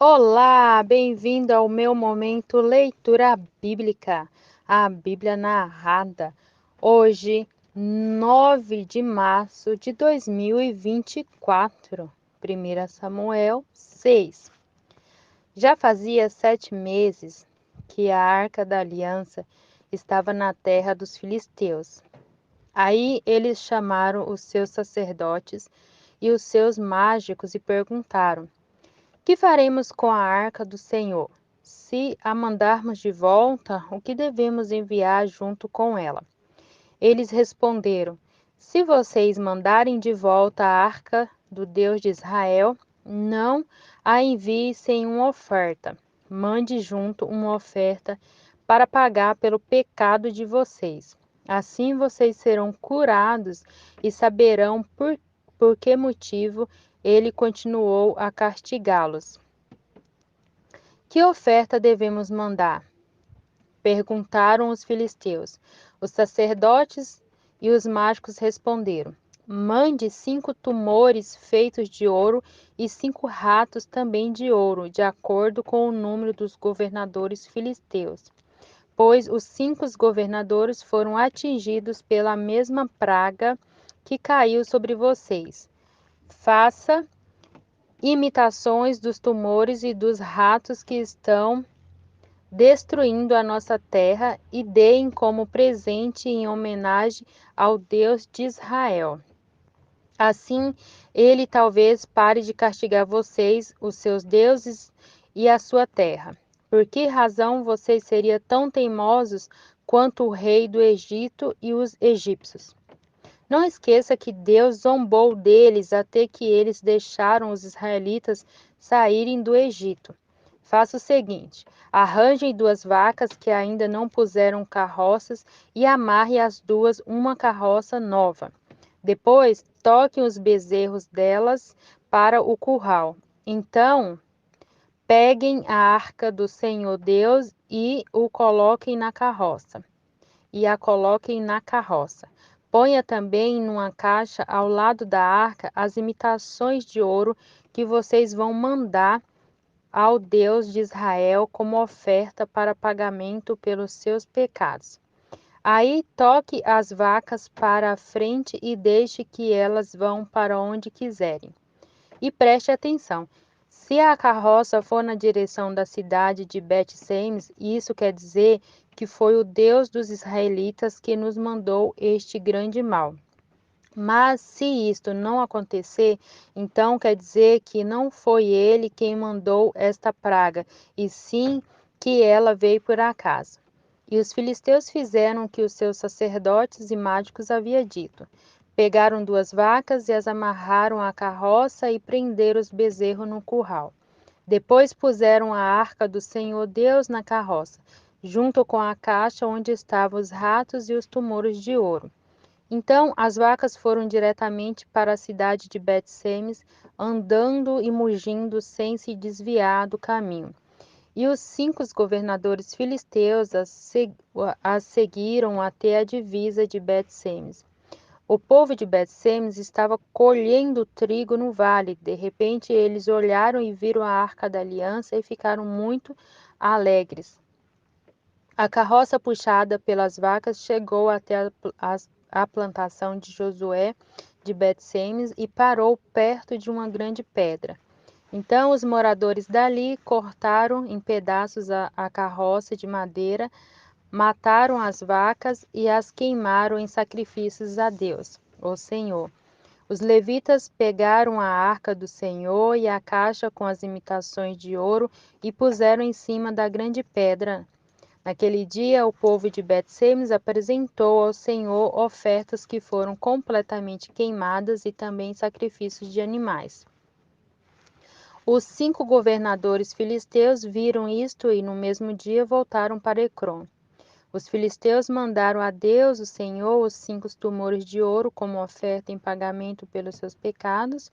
Olá, bem-vindo ao meu momento leitura bíblica, a Bíblia narrada. Hoje, 9 de março de 2024, 1 Samuel 6. Já fazia 7 meses que a Arca da Aliança estava na terra dos filisteus. Aí eles chamaram os seus sacerdotes e os seus mágicos e perguntaram: que faremos com a arca do Senhor? Se a mandarmos de volta, o que devemos enviar junto com ela? Eles responderam: se vocês mandarem de volta a arca do Deus de Israel, não a envie sem uma oferta. Mande junto uma oferta para pagar pelo pecado de vocês. Assim vocês serão curados e saberão por que motivo ele continuou a castigá-los. Que oferta devemos mandar? Perguntaram os filisteus. Os sacerdotes e os mágicos responderam: mande 5 tumores feitos de ouro e 5 ratos também de ouro, de acordo com o número dos governadores filisteus. Pois os 5 governadores foram atingidos pela mesma praga que caiu sobre vocês. Faça imitações dos tumores e dos ratos que estão destruindo a nossa terra e deem como presente em homenagem ao Deus de Israel. Assim, ele talvez pare de castigar vocês, os seus deuses e a sua terra. Por que razão vocês seriam tão teimosos quanto o rei do Egito e os egípcios? Não esqueça que Deus zombou deles até que eles deixaram os israelitas saírem do Egito. Faça o seguinte: arranjem 2 vacas que ainda não puseram carroças e amarre as duas uma carroça nova. Depois, toquem os bezerros delas para o curral. Então, peguem a arca do Senhor Deus e o coloquem na carroça. E a coloquem na carroça. Ponha também numa caixa ao lado da arca as imitações de ouro que vocês vão mandar ao Deus de Israel como oferta para pagamento pelos seus pecados. Aí toque as vacas para a frente e deixe que elas vão para onde quiserem. E preste atenção: se a carroça for na direção da cidade de Bet-Semes, isso quer dizer que foi o Deus dos israelitas que nos mandou este grande mal. Mas se isto não acontecer, então quer dizer que não foi ele quem mandou esta praga, e sim que ela veio por acaso. E os filisteus fizeram o que os seus sacerdotes e mágicos haviam dito. Pegaram 2 vacas e as amarraram à carroça e prenderam os bezerros no curral. Depois puseram a arca do Senhor Deus na carroça, junto com a caixa onde estavam os ratos e os tumores de ouro. Então as vacas foram diretamente para a cidade de Bet-Semes, andando e mugindo sem se desviar do caminho. E os 5 governadores filisteus as seguiram até a divisa de Bet-Semes. O povo de Bet-Semes estava colhendo trigo no vale. De repente eles olharam e viram a arca da aliança e ficaram muito alegres. A carroça puxada pelas vacas chegou até a plantação de Josué de Bet-Semes e parou perto de uma grande pedra. Então os moradores dali cortaram em pedaços a carroça de madeira, mataram as vacas e as queimaram em sacrifícios a Deus, o Senhor. Os levitas pegaram a arca do Senhor e a caixa com as imitações de ouro e puseram em cima da grande pedra. Naquele dia, o povo de Bet-Semes apresentou ao Senhor ofertas que foram completamente queimadas e também sacrifícios de animais. Os 5 governadores filisteus viram isto e no mesmo dia voltaram para Ecrom. Os filisteus mandaram a Deus, o Senhor, os 5 tumores de ouro como oferta em pagamento pelos seus pecados,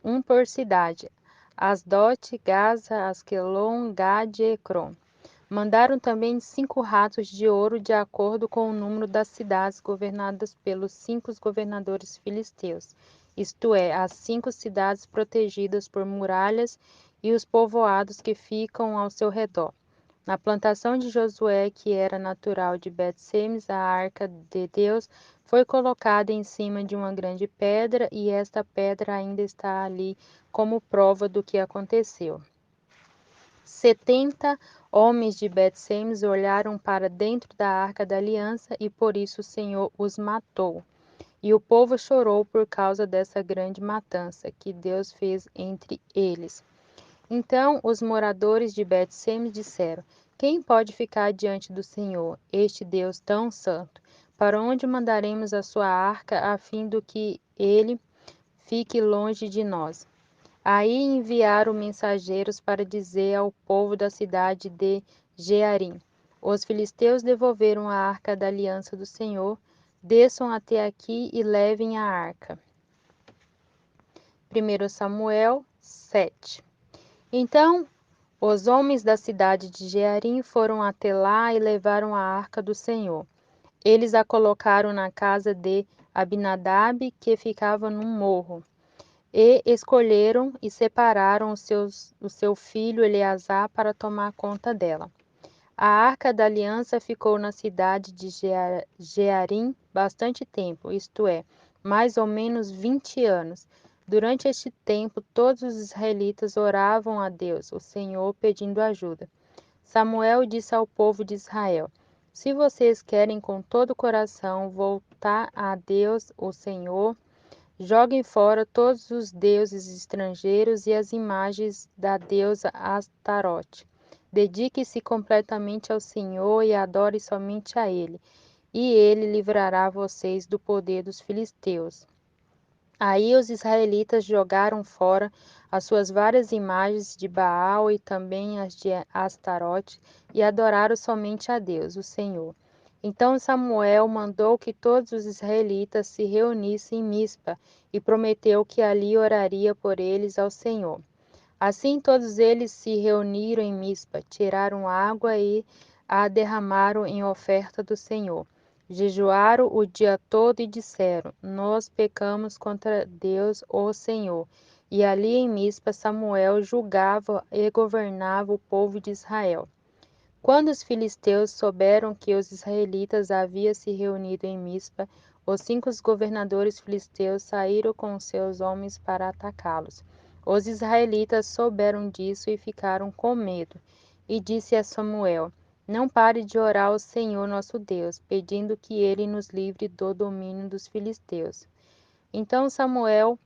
um por cidade: Asdote, Gaza, Asquelon, Gade e Ecrom. Mandaram também 5 ratos de ouro de acordo com o número das cidades governadas pelos 5 governadores filisteus, isto é, as 5 cidades protegidas por muralhas e os povoados que ficam ao seu redor. Na plantação de Josué, que era natural de Bet-Semes, a arca de Deus foi colocada em cima de uma grande pedra, e esta pedra ainda está ali como prova do que aconteceu. 70 homens de Bet-Semes olharam para dentro da arca da aliança, e por isso o Senhor os matou. E o povo chorou por causa dessa grande matança que Deus fez entre eles. Então os moradores de Bet-Semes disseram: Quem pode ficar diante do Senhor, este Deus tão santo? Para onde mandaremos a sua arca, a fim de que ele fique longe de nós? Aí enviaram mensageiros para dizer ao povo da cidade de Jearim: Os filisteus devolveram a arca da aliança do Senhor. Desçam até aqui e levem a arca. 1 Samuel 7. Então os homens da cidade de Jearim foram até lá e levaram a arca do Senhor. Eles a colocaram na casa de Abinadab, que ficava num morro, e escolheram e separaram o seu filho Eleazar para tomar conta dela. A arca da aliança ficou na cidade de Jearim bastante tempo, isto é, mais ou menos 20 anos. Durante este tempo, todos os israelitas oravam a Deus, o Senhor, pedindo ajuda. Samuel disse ao povo de Israel: Se vocês querem com todo o coração voltar a Deus, o Senhor, joguem fora todos os deuses estrangeiros e as imagens da deusa Astarote. Dedique-se completamente ao Senhor e adore somente a Ele, e Ele livrará vocês do poder dos filisteus. Aí os israelitas jogaram fora as suas várias imagens de Baal e também as de Astarote, e adoraram somente a Deus, o Senhor. Então Samuel mandou que todos os israelitas se reunissem em Mispa e prometeu que ali oraria por eles ao Senhor. Assim todos eles se reuniram em Mispa, tiraram água e a derramaram em oferta do Senhor. Jejuaram o dia todo e disseram: Nós pecamos contra Deus, o Senhor. E ali em Mispa Samuel julgava e governava o povo de Israel. Quando os filisteus souberam que os israelitas haviam se reunido em Mispa, os 5 governadores filisteus saíram com seus homens para atacá-los. Os israelitas souberam disso e ficaram com medo. E disse a Samuel: Não pare de orar ao Senhor nosso Deus, pedindo que ele nos livre do domínio dos filisteus. Então Samuel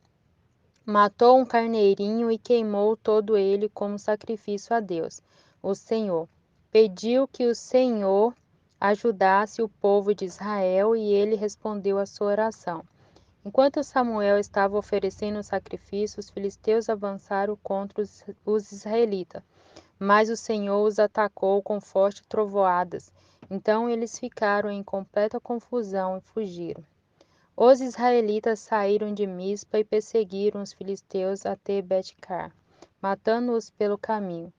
matou um carneirinho e queimou todo ele como sacrifício a Deus, o Senhor. Pediu que o Senhor ajudasse o povo de Israel e ele respondeu à sua oração. Enquanto Samuel estava oferecendo o sacrifício, os filisteus avançaram contra os israelitas, mas o Senhor os atacou com fortes trovoadas. Então eles ficaram em completa confusão e fugiram. Os israelitas saíram de Mispa e perseguiram os filisteus até Bet-car, matando-os pelo caminho.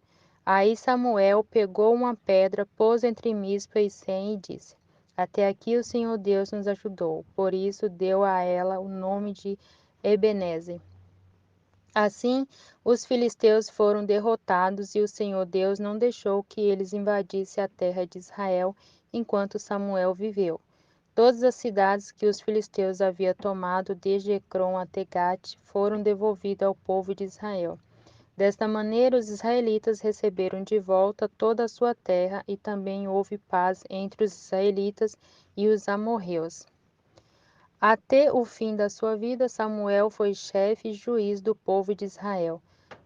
Aí Samuel pegou uma pedra, pôs entre Mispa e Sem e disse: Até aqui o Senhor Deus nos ajudou. Por isso deu a ela o nome de Ebenezer. Assim, os filisteus foram derrotados e o Senhor Deus não deixou que eles invadissem a terra de Israel enquanto Samuel viveu. Todas as cidades que os filisteus haviam tomado desde Ecrom até Gate foram devolvidas ao povo de Israel. Desta maneira, os israelitas receberam de volta toda a sua terra e também houve paz entre os israelitas e os amorreus. Até o fim da sua vida, Samuel foi chefe e juiz do povo de Israel.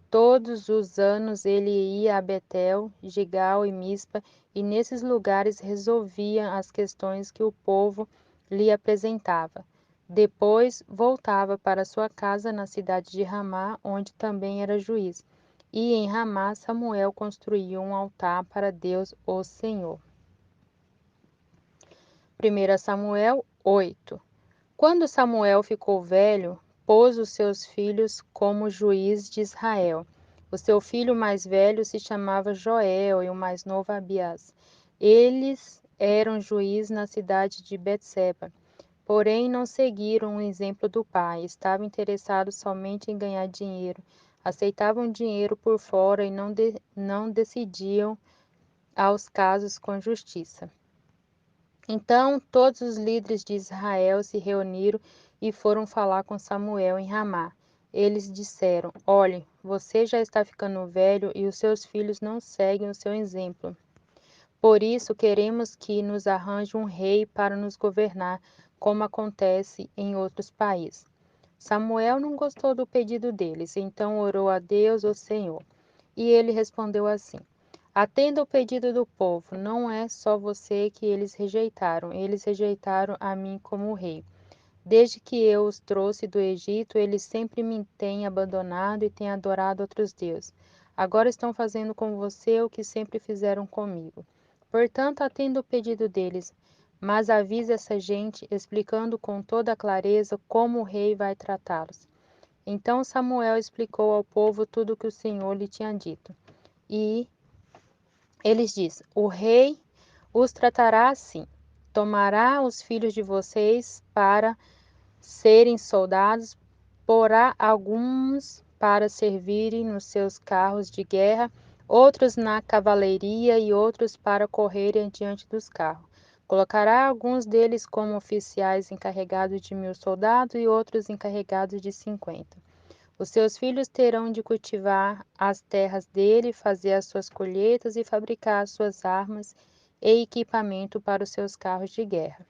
Todos os anos ele ia a Betel, Gigal e Mispa, e nesses lugares resolvia as questões que o povo lhe apresentava. Depois voltava para sua casa na cidade de Ramá, onde também era juiz. E em Ramá Samuel construiu um altar para Deus, o Senhor. 1 Samuel 8. Quando Samuel ficou velho, pôs os seus filhos como juiz de Israel. O seu filho mais velho se chamava Joel e o mais novo Abias. Eles eram juízes na cidade de Betseba. Porém, não seguiram o exemplo do pai, estavam interessados somente em ganhar dinheiro. aceitavam dinheiro por fora e não decidiam aos casos com justiça. Então todos os líderes de Israel se reuniram e foram falar com Samuel em Ramá. Eles disseram: Olhe, você já está ficando velho e os seus filhos não seguem o seu exemplo. Por isso queremos que nos arranje um rei para nos governar, como acontece em outros países. Samuel não gostou do pedido deles, então orou a Deus, o Senhor. E ele respondeu assim: Atenda o pedido do povo, não é só você que eles rejeitaram a mim como rei. Desde que eu os trouxe do Egito, eles sempre me têm abandonado e têm adorado outros deuses. Agora estão fazendo com você o que sempre fizeram comigo. Portanto, atenda o pedido deles, mas avise essa gente, explicando com toda a clareza como o rei vai tratá-los. Então Samuel explicou ao povo tudo o que o Senhor lhe tinha dito. E eles dizem: O rei os tratará assim. Tomará os filhos de vocês para serem soldados, porá alguns para servirem nos seus carros de guerra, outros na cavalaria e outros para correrem diante dos carros. Colocará alguns deles como oficiais encarregados de 1.000 soldados e outros encarregados de 50. Os seus filhos terão de cultivar as terras dele, fazer as suas colheitas e fabricar as suas armas e equipamento para os seus carros de guerra.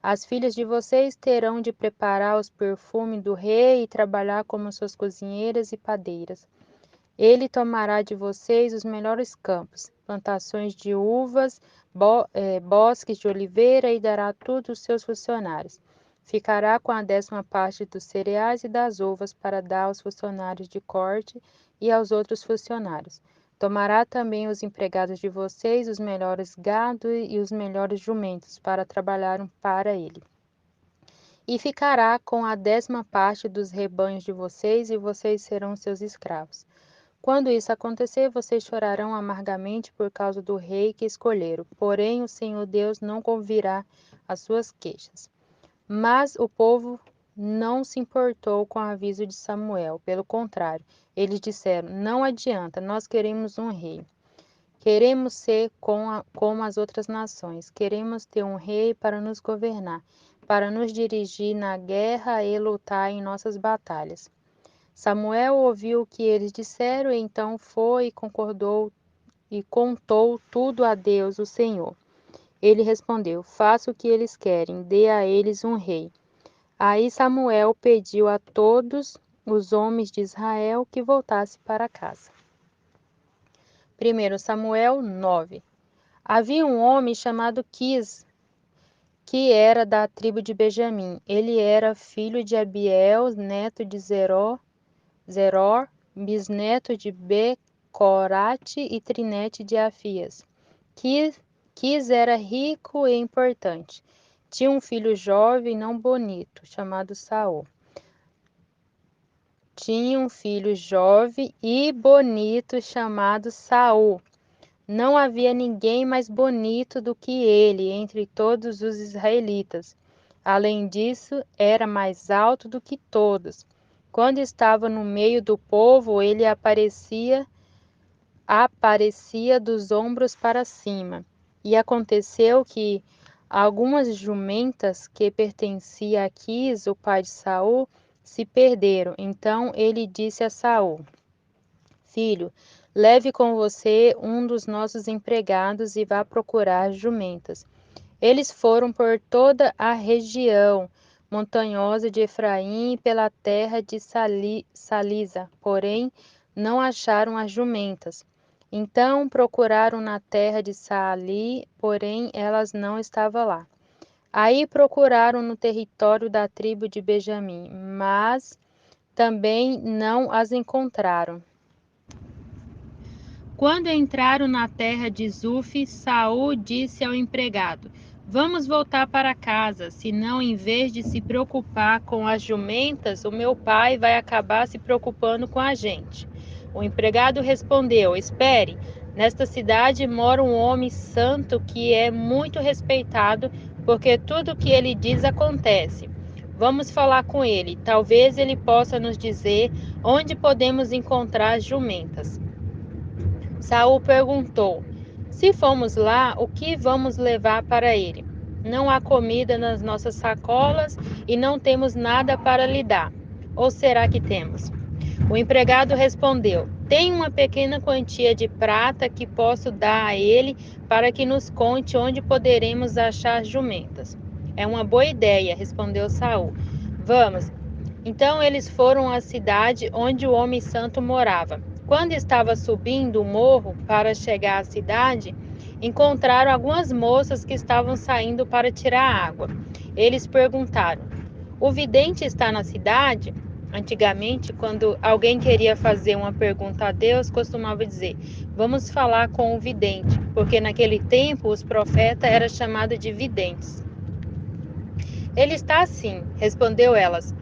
As filhas de vocês terão de preparar os perfumes do rei e trabalhar como suas cozinheiras e padeiras. Ele tomará de vocês os melhores campos, plantações de uvas, bosques de oliveira e dará tudo aos seus funcionários. Ficará com a 10ª parte dos cereais e das uvas para dar aos funcionários de corte e aos outros funcionários. Tomará também os empregados de vocês os melhores gado e os melhores jumentos para trabalharem para ele. E ficará com a 10ª parte dos rebanhos de vocês e vocês serão seus escravos. Quando isso acontecer, vocês chorarão amargamente por causa do rei que escolheram. Porém, o Senhor Deus não ouvirá as suas queixas. Mas o povo não se importou com o aviso de Samuel. Pelo contrário, eles disseram: Não adianta, nós queremos um rei. Queremos ser como as outras nações. Queremos ter um rei para nos governar, para nos dirigir na guerra e lutar em nossas batalhas. Samuel ouviu o que eles disseram, e então foi e concordou e contou tudo a Deus, o Senhor. Ele respondeu: Faça o que eles querem, dê a eles um rei. Aí Samuel pediu a todos os homens de Israel que voltassem para casa. 1 Samuel 9. Havia um homem chamado Quis, que era da tribo de Benjamim. Ele era filho de Abiel, neto de Zeror, bisneto de Becorate e trinete de Afias. Quis era rico e importante. Tinha um filho jovem e não bonito, chamado Saul. Não havia ninguém mais bonito do que ele entre todos os israelitas. Além disso, era mais alto do que todos. Quando estava no meio do povo, ele aparecia dos ombros para cima. E aconteceu que algumas jumentas que pertenciam a Quis, o pai de Saul, se perderam. Então ele disse a Saul: Filho, leve com você um dos nossos empregados e vá procurar jumentas. Eles foram por toda a região montanhosa de Efraim e pela terra de Salisa, porém não acharam as jumentas. Então procuraram na terra de Saali, porém elas não estavam lá. Aí procuraram no território da tribo de Benjamim, mas também não as encontraram. Quando entraram na terra de Zuf, Saul disse ao empregado: Vamos voltar para casa, senão, em vez de se preocupar com as jumentas, o meu pai vai acabar se preocupando com a gente. O empregado respondeu: Espere, nesta cidade mora um homem santo que é muito respeitado, porque tudo o que ele diz acontece. Vamos falar com ele. Talvez ele possa nos dizer onde podemos encontrar as jumentas. Saul perguntou: Se formos lá, o que vamos levar para ele? Não há comida nas nossas sacolas e não temos nada para lhe dar. Ou será que temos? O empregado respondeu: Tenho uma pequena quantia de prata que posso dar a ele para que nos conte onde poderemos achar jumentas. É uma boa ideia, respondeu Saul. Vamos. Então eles foram à cidade onde o homem santo morava. Quando estava subindo o morro para chegar à cidade, encontraram algumas moças que estavam saindo para tirar água. Eles perguntaram: O vidente está na cidade? Antigamente, quando alguém queria fazer uma pergunta a Deus, costumava dizer: Vamos falar com o vidente, porque naquele tempo os profetas eram chamados de videntes. Ele está sim, respondeu elas.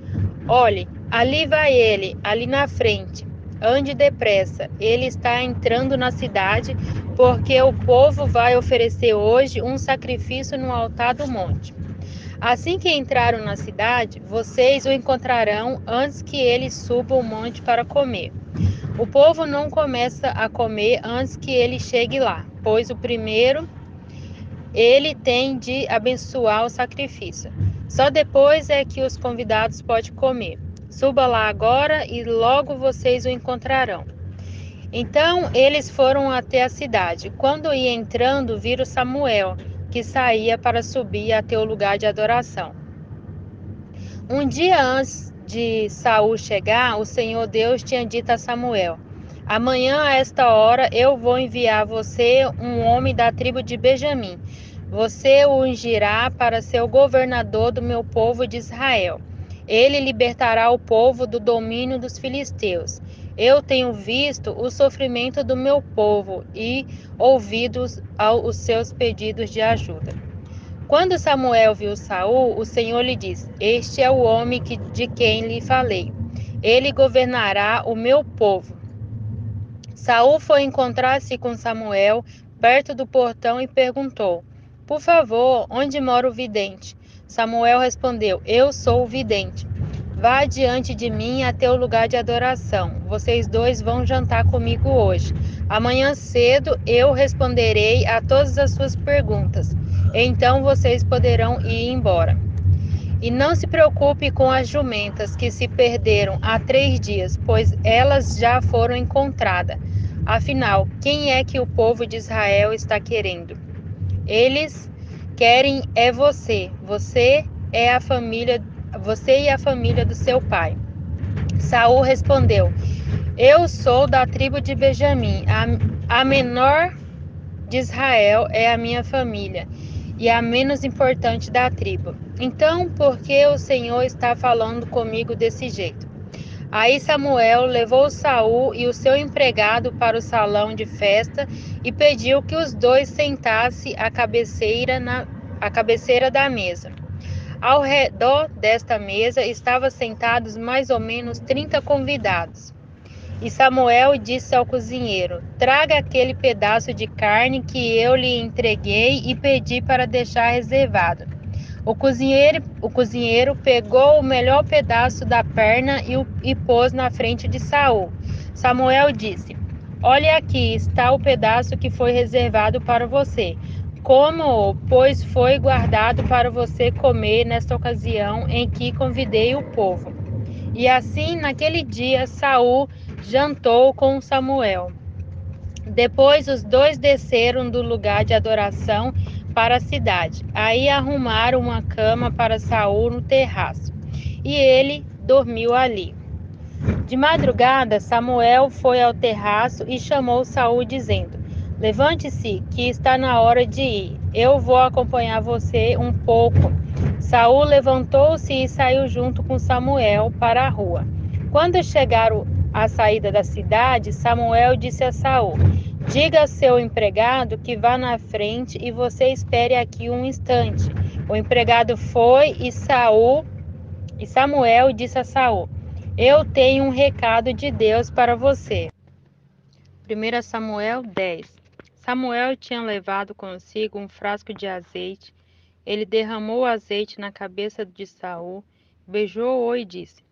Olhe, ali vai ele, ali na frente. Ande depressa, ele está entrando na cidade, porque o povo vai oferecer hoje um sacrifício no altar do monte. Assim que entraram na cidade, vocês o encontrarão antes que ele suba o monte para comer. O povo não começa a comer antes que ele chegue lá, pois o primeiro ele tem de abençoar o sacrifício. Só depois é que os convidados podem comer. Suba lá agora e logo vocês o encontrarão. Então eles foram até a cidade. Quando ia entrando, viram Samuel, que saía para subir até o lugar de adoração. Um dia antes de Saul chegar, o Senhor Deus tinha dito a Samuel: Amanhã a esta hora eu vou enviar a você um homem da tribo de Benjamim. Você o ungirá para ser o governador do meu povo de Israel. Ele libertará o povo do domínio dos filisteus. Eu tenho visto o sofrimento do meu povo e ouvido os seus pedidos de ajuda. Quando Samuel viu Saul, o Senhor lhe disse: Este é o homem de quem lhe falei. Ele governará o meu povo. Saul foi encontrar-se com Samuel perto do portão e perguntou: Por favor, onde mora o vidente? Samuel respondeu: Eu sou o vidente. Vá diante de mim até o lugar de adoração. Vocês dois vão jantar comigo hoje. Amanhã cedo eu responderei a todas as suas perguntas. Então vocês poderão ir embora. E não se preocupe com as jumentas que se perderam há 3 dias, pois elas já foram encontradas. Afinal, quem é que o povo de Israel está querendo? Eles querem é você. Você e a família do seu pai. Saul respondeu: Eu sou da tribo de Benjamim. A menor de Israel é a minha família e a menos importante da tribo. Então, por que o Senhor está falando comigo desse jeito? Aí Samuel levou Saul e o seu empregado para o salão de festa e pediu que os dois sentassem à cabeceira da mesa. Ao redor desta mesa estavam sentados mais ou menos 30 convidados. E Samuel disse ao cozinheiro: Traga aquele pedaço de carne que eu lhe entreguei e pedi para deixar reservado. O cozinheiro pegou o melhor pedaço da perna e pôs na frente de Saul. Samuel disse: Olha aqui está o pedaço que foi reservado para você. Como-o, pois foi guardado para você comer nesta ocasião em que convidei o povo. E assim, naquele dia, Saul jantou com Samuel. Depois os dois desceram do lugar de adoração para a cidade. Aí arrumaram uma cama para Saul no terraço, e ele dormiu ali. De madrugada, Samuel foi ao terraço e chamou Saul, dizendo: Levante-se, que está na hora de ir. Eu vou acompanhar você um pouco. Saul levantou-se e saiu junto com Samuel para a rua. Quando chegaram à saída da cidade, Samuel disse a Saul: Diga a seu empregado que vá na frente e você espere aqui um instante. O empregado foi e Samuel disse a Saul: Eu tenho um recado de Deus para você. 1 Samuel 10. Samuel tinha levado consigo um frasco de azeite. Ele derramou o azeite na cabeça de Saul beijou-o e disse: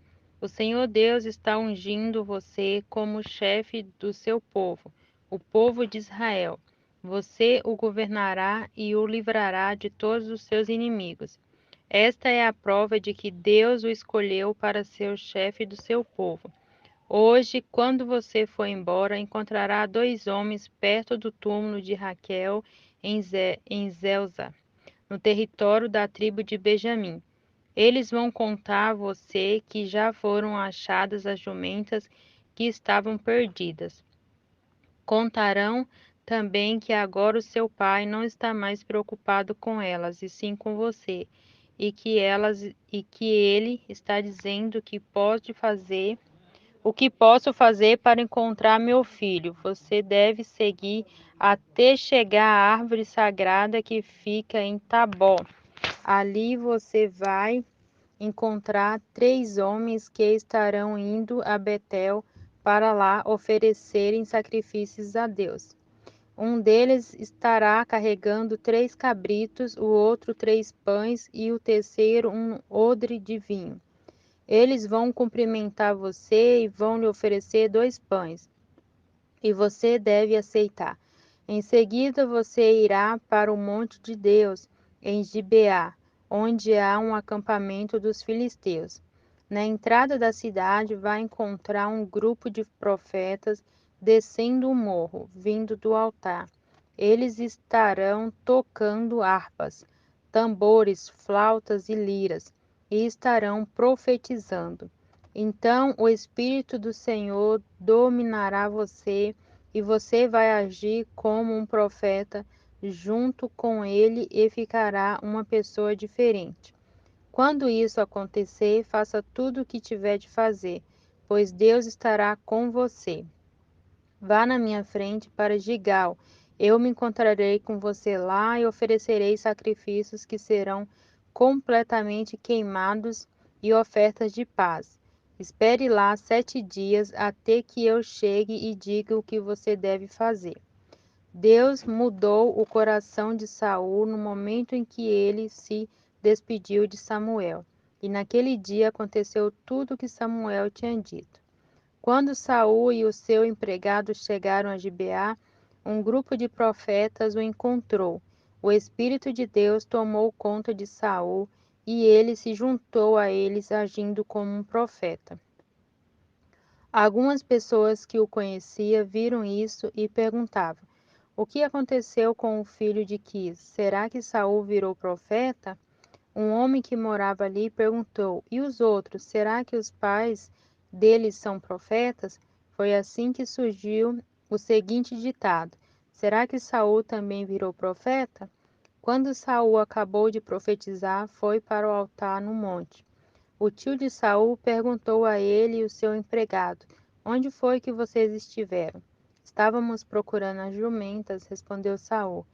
O Senhor Deus está ungindo você como chefe do seu povo, o povo de Israel. Você o governará e o livrará de todos os seus inimigos. Esta é a prova de que Deus o escolheu para ser o chefe do seu povo. Hoje, quando você for embora, encontrará dois homens perto do túmulo de Raquel em Zelza, no território da tribo de Benjamim. Eles vão contar a você que já foram achadas as jumentas que estavam perdidas. Contarão também que agora o seu pai não está mais preocupado com elas, e sim com você, e que ele está dizendo que pode fazer o que posso fazer para encontrar meu filho? Você deve seguir até chegar à árvore sagrada que fica em Tabó. Ali você vai encontrar três homens que estarão indo a Betel para lá oferecerem sacrifícios a Deus. Um deles estará carregando 3 cabritos, o outro 3 pães e o terceiro um odre de vinho. Eles vão cumprimentar você e vão lhe oferecer 2 pães, e você deve aceitar. Em seguida, você irá para o monte de Deus, em Gibeá, onde há um acampamento dos filisteus. Na entrada da cidade, vai encontrar um grupo de profetas descendo o morro, vindo do altar. Eles estarão tocando harpas, tambores, flautas e liras, e estarão profetizando. Então o Espírito do Senhor dominará você, e você vai agir como um profeta junto com ele e ficará uma pessoa diferente. Quando isso acontecer, faça tudo o que tiver de fazer, pois Deus estará com você. Vá na minha frente para Gigal. Eu me encontrarei com você lá e oferecerei sacrifícios que serão completamente queimados e ofertas de paz. Espere lá 7 dias até que eu chegue e diga o que você deve fazer. Deus mudou o coração de Saul no momento em que ele se despediu de Samuel. E naquele dia aconteceu tudo o que Samuel tinha dito. Quando Saul e o seu empregado chegaram a Gibeá, um grupo de profetas o encontrou. O Espírito de Deus tomou conta de Saul e ele se juntou a eles agindo como um profeta. Algumas pessoas que o conheciam viram isso e perguntavam: O que aconteceu com o filho de Quis? Será que Saul virou profeta? Um homem que morava ali perguntou: E os outros? Será que os pais deles são profetas? Foi assim que surgiu o seguinte ditado: Será que Saul também virou profeta? Quando Saul acabou de profetizar, foi para o altar no monte. O tio de Saul perguntou a ele e o seu empregado: Onde foi que vocês estiveram? Estávamos procurando as jumentas, respondeu Saul.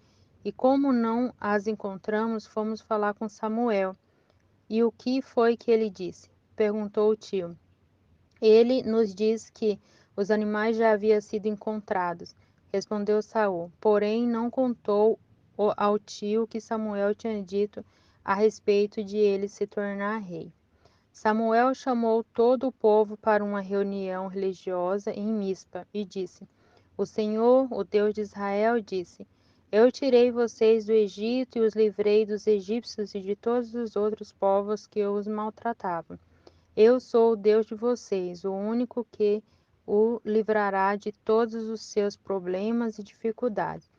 E como não as encontramos, fomos falar com Samuel. E o que foi que ele disse? Perguntou o tio. Ele nos disse que os animais já haviam sido encontrados, respondeu Saul. Porém, não contou ao tio que Samuel tinha dito a respeito de ele se tornar rei. Samuel chamou todo o povo para uma reunião religiosa em Mispa e disse: O Senhor, o Deus de Israel, disse: Eu tirei vocês do Egito e os livrei dos egípcios e de todos os outros povos que os maltratavam. Eu sou o Deus de vocês, o único que o livrará de todos os seus problemas e dificuldades.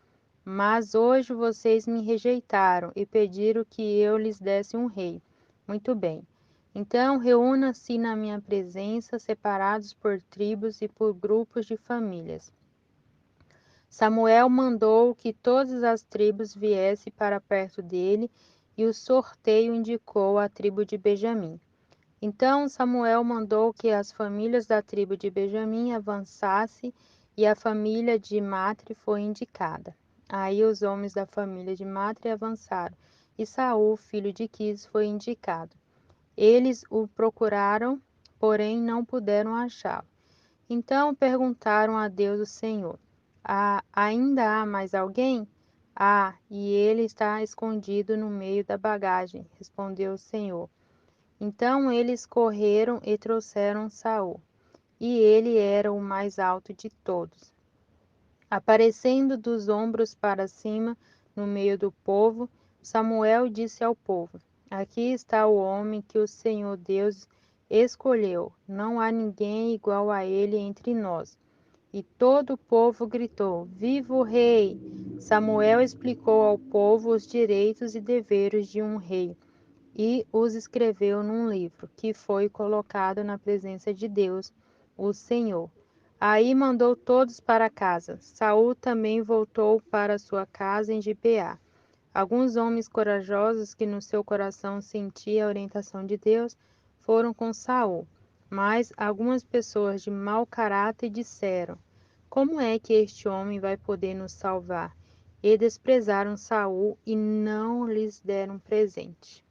Mas hoje vocês me rejeitaram e pediram que eu lhes desse um rei. Muito bem. Então reúna-se na minha presença, separados por tribos e por grupos de famílias. Samuel mandou que todas as tribos viessem para perto dele, e o sorteio indicou a tribo de Benjamim. Então Samuel mandou que as famílias da tribo de Benjamim avançassem, e a família de Matre foi indicada. Aí os homens da família de Matre avançaram, e Saul, filho de Quis, foi indicado. Eles o procuraram, porém não puderam achá-lo. Então perguntaram a Deus o Senhor: Ainda há mais alguém? E ele está escondido no meio da bagagem, respondeu o Senhor. Então eles correram e trouxeram Saul, e ele era o mais alto de todos. Aparecendo dos ombros para cima, no meio do povo, Samuel disse ao povo: Aqui está o homem que o Senhor Deus escolheu. Não há ninguém igual a ele entre nós. E todo o povo gritou: Viva o rei! Samuel explicou ao povo os direitos e deveres de um rei e os escreveu num livro, que foi colocado na presença de Deus, o Senhor. Aí mandou todos para casa. Saul também voltou para sua casa em Gibeá. Alguns homens corajosos que no seu coração sentiam a orientação de Deus foram com Saul, mas algumas pessoas de mau caráter disseram: Como é que este homem vai poder nos salvar? E desprezaram Saul e não lhes deram presente.